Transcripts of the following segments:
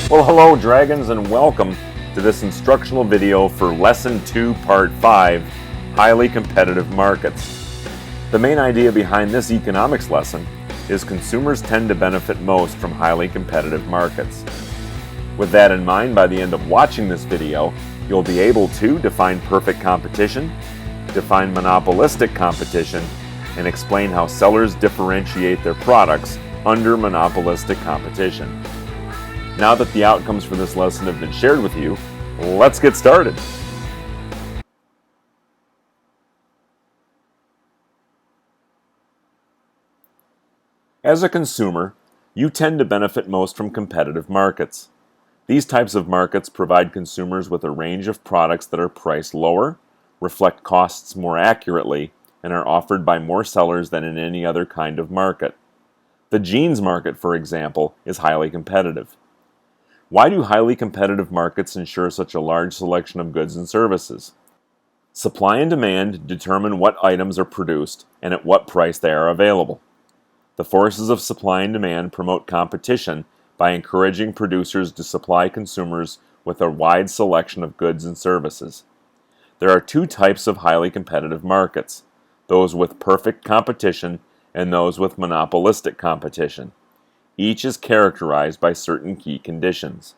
Well, hello dragons, and welcome to this instructional video for Lesson 2, Part 5, Highly Competitive Markets. The main idea behind this economics lesson is consumers tend to benefit most from highly competitive markets. With that in mind, by the end of watching this video, you'll be able to define perfect competition, define monopolistic competition, and explain how sellers differentiate their products under monopolistic competition. Now that the outcomes for this lesson have been shared with you, let's get started. As a consumer, you tend to benefit most from competitive markets. These types of markets provide consumers with a range of products that are priced lower, reflect costs more accurately, and are offered by more sellers than in any other kind of market. The jeans market, for example, is highly competitive. Why do highly competitive markets ensure such a large selection of goods and services? Supply and demand determine what items are produced and at what price they are available. The forces of supply and demand promote competition by encouraging producers to supply consumers with a wide selection of goods and services. There are two types of highly competitive markets, those with perfect competition and those with monopolistic competition. Each is characterized by certain key conditions.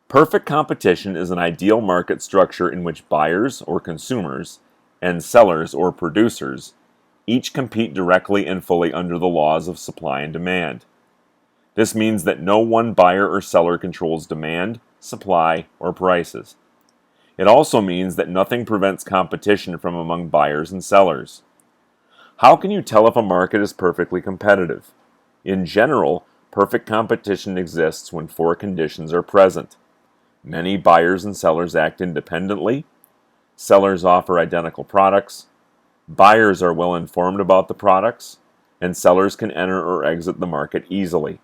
Perfect competition is an ideal market structure in which buyers or consumers and sellers or producers each compete directly and fully under the laws of supply and demand. This means that no one buyer or seller controls demand, supply, or prices. It also means that nothing prevents competition from among buyers and sellers. How can you tell if a market is perfectly competitive? In general, perfect competition exists when four conditions are present. Many buyers and sellers act independently. Sellers offer identical products. Buyers are well informed about the products. And sellers can enter or exit the market easily.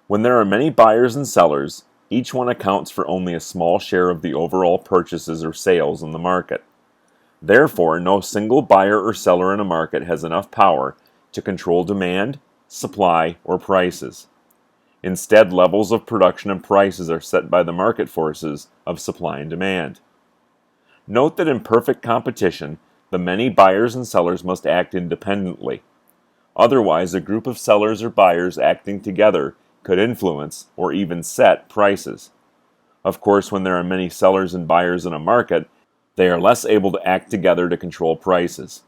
When there are many buyers and sellers, each one accounts for only a small share of the overall purchases or sales in the market. Therefore, no single buyer or seller in a market has enough power to control demand, supply, or prices. Instead, levels of production and prices are set by the market forces of supply and demand. Note that in perfect competition, the many buyers and sellers must act independently. Otherwise, a group of sellers or buyers acting together could influence or even set prices. Of course, when there are many sellers and buyers in a market, they are less able to act together to control prices.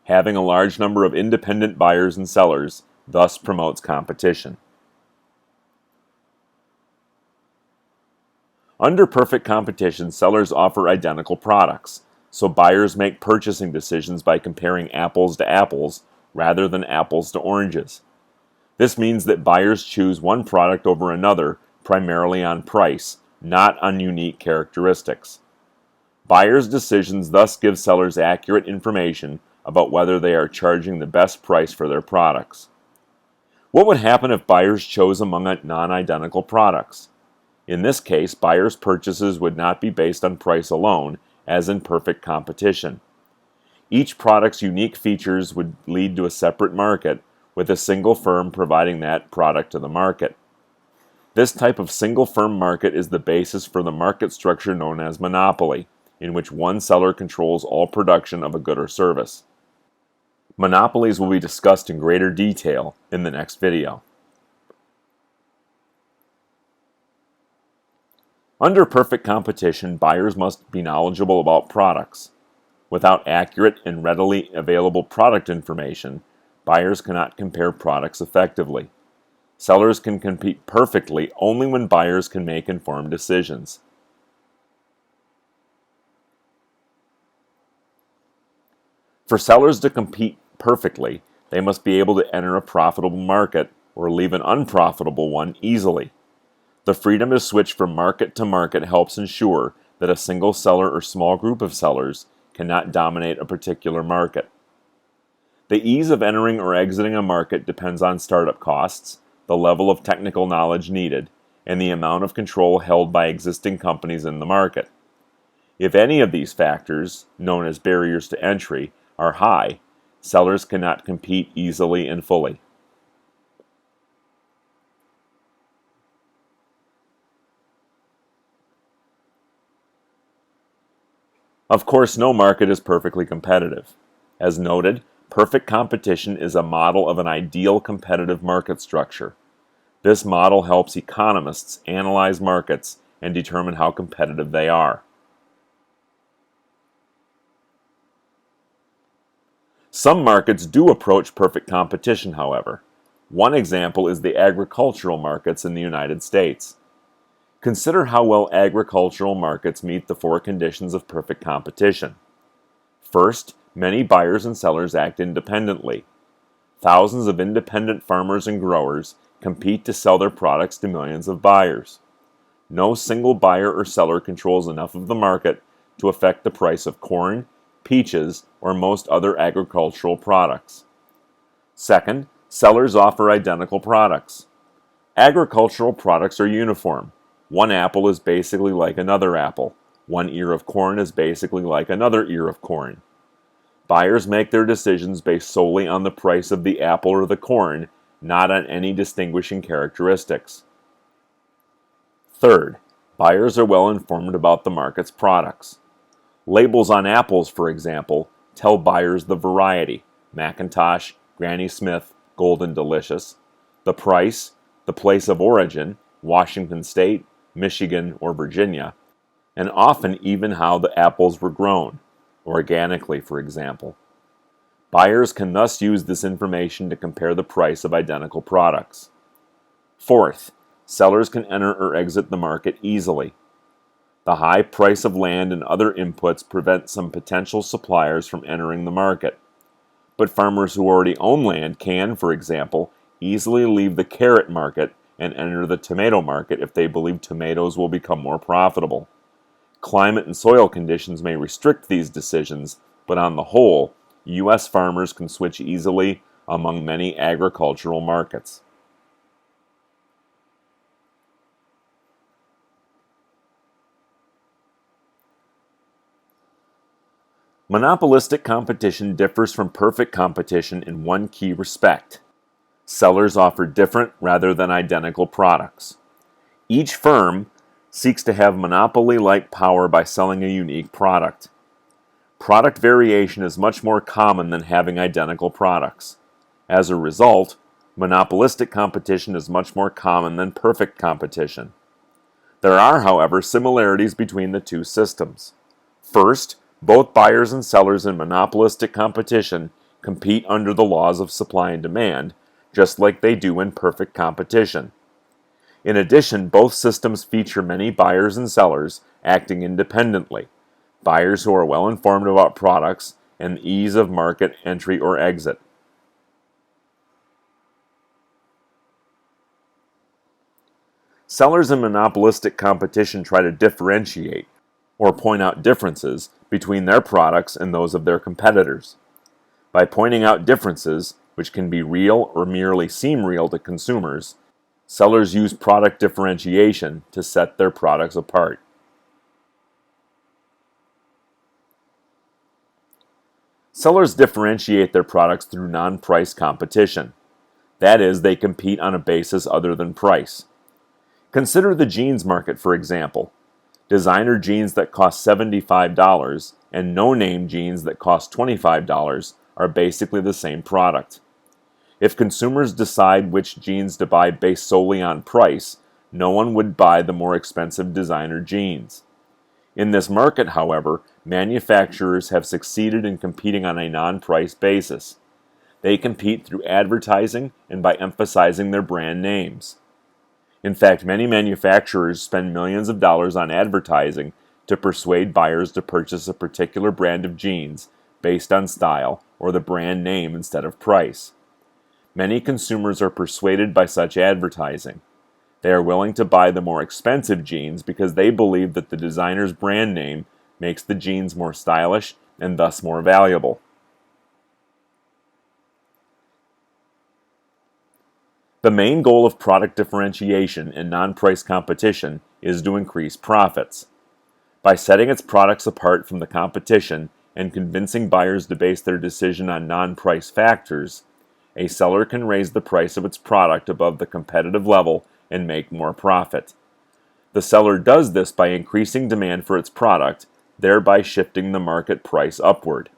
Having a large number of independent buyers and sellers thus promotes competition. Under perfect competition, sellers offer identical products, so buyers make purchasing decisions by comparing apples to apples rather than apples to oranges. This means that buyers choose one product over another primarily on price, not on unique characteristics. Buyers' decisions thus give sellers accurate information about whether they are charging the best price for their products. What would happen if buyers chose among non-identical products? In this case, buyers' purchases would not be based on price alone, as in perfect competition. Each product's unique features would lead to a separate market, with a single firm providing that product to the market. This type of single firm market is the basis for the market structure known as monopoly, in which one seller controls all production of a good or service. Monopolies will be discussed in greater detail in the next video. Under perfect competition, buyers must be knowledgeable about products. Without accurate and readily available product information, buyers cannot compare products effectively. Sellers can compete perfectly only when buyers can make informed decisions. For sellers to compete perfectly, they must be able to enter a profitable market or leave an unprofitable one easily. The freedom to switch from market to market helps ensure that a single seller or small group of sellers cannot dominate a particular market. The ease of entering or exiting a market depends on startup costs, the level of technical knowledge needed, and the amount of control held by existing companies in the market. If any of these factors, known as barriers to entry, are high, sellers cannot compete easily and fully. Of course, no market is perfectly competitive. As noted, perfect competition is a model of an ideal competitive market structure. This model helps economists analyze markets and determine how competitive they are. Some markets do approach perfect competition, however. One example is the agricultural markets in the United States. Consider how well agricultural markets meet the four conditions of perfect competition. First, many buyers and sellers act independently. Thousands of independent farmers and growers compete to sell their products to millions of buyers. No single buyer or seller controls enough of the market to affect the price of corn, peaches, or most other agricultural products. Second, sellers offer identical products. Agricultural products are uniform. One apple is basically like another apple. One ear of corn is basically like another ear of corn. Buyers make their decisions based solely on the price of the apple or the corn, not on any distinguishing characteristics. Third, buyers are well informed about the market's products. Labels on apples, for example, tell buyers the variety, Macintosh, Granny Smith, Golden Delicious, the price, the place of origin, Washington State, Michigan, or Virginia, and often even how the apples were grown, organically, for example. Buyers can thus use this information to compare the price of identical products. Fourth, sellers can enter or exit the market easily. The high price of land and other inputs prevent some potential suppliers from entering the market. But farmers who already own land can, for example, easily leave the carrot market and enter the tomato market if they believe tomatoes will become more profitable. Climate and soil conditions may restrict these decisions, but on the whole, U.S. farmers can switch easily among many agricultural markets. Monopolistic competition differs from perfect competition in one key respect. Sellers offer different rather than identical products. Each firm seeks to have monopoly-like power by selling a unique product. Product variation is much more common than having identical products. As a result, monopolistic competition is much more common than perfect competition. There are, however, similarities between the two systems. First, both buyers and sellers in monopolistic competition compete under the laws of supply and demand, just like they do in perfect competition. In addition, both systems feature many buyers and sellers acting independently, buyers who are well informed about products and the ease of market entry or exit. Sellers in monopolistic competition try to differentiate, or point out differences, between their products and those of their competitors. By pointing out differences, which can be real or merely seem real to consumers, sellers use product differentiation to set their products apart. Sellers differentiate their products through non-price competition. That is, they compete on a basis other than price. Consider the jeans market, for example. Designer jeans that cost $75 and no-name jeans that cost $25 are basically the same product. If consumers decide which jeans to buy based solely on price, no one would buy the more expensive designer jeans. In this market, however, manufacturers have succeeded in competing on a non-price basis. They compete through advertising and by emphasizing their brand names. In fact, many manufacturers spend millions of dollars on advertising to persuade buyers to purchase a particular brand of jeans based on style or the brand name instead of price. Many consumers are persuaded by such advertising. They are willing to buy the more expensive jeans because they believe that the designer's brand name makes the jeans more stylish and thus more valuable. The main goal of product differentiation and non-price competition is to increase profits. By setting its products apart from the competition and convincing buyers to base their decision on non-price factors, a seller can raise the price of its product above the competitive level and make more profit. The seller does this by increasing demand for its product, thereby shifting the market price upward.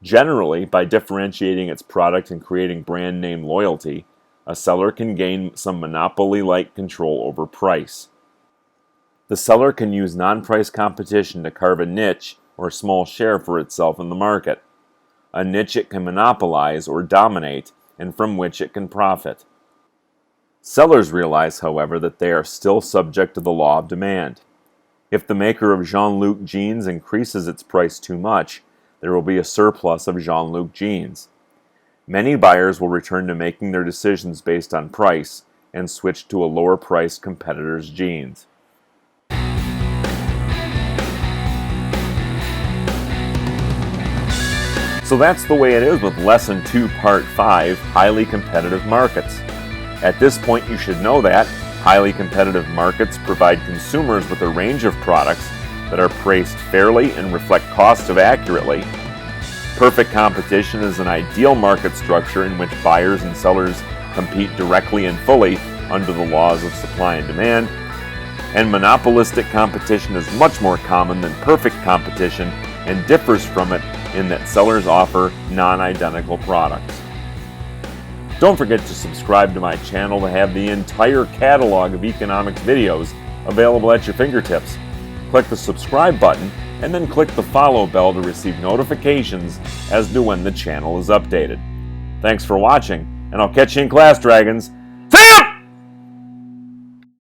Generally, by differentiating its product and creating brand name loyalty, a seller can gain some monopoly-like control over price. The seller can use non-price competition to carve a niche or small share for itself in the market, a niche it can monopolize or dominate and from which it can profit. Sellers realize, however, that they are still subject to the law of demand. If the maker of Jean-Luc jeans increases its price too much, there will be a surplus of Jean-Luc jeans. Many buyers will return to making their decisions based on price and switch to a lower-priced competitor's jeans. So that's the way it is with Lesson 2, Part 5, Highly Competitive Markets. At this point, you should know that highly competitive markets provide consumers with a range of products that are priced fairly and reflect costs accurately. Perfect competition is an ideal market structure in which buyers and sellers compete directly and fully under the laws of supply and demand. And monopolistic competition is much more common than perfect competition and differs from it in that sellers offer non-identical products. Don't forget to subscribe to my channel to have the entire catalog of economics videos available at your fingertips. Click the subscribe button and then click the follow bell to receive notifications as to when the channel is updated. Thanks for watching, and I'll catch you in class, Dragons.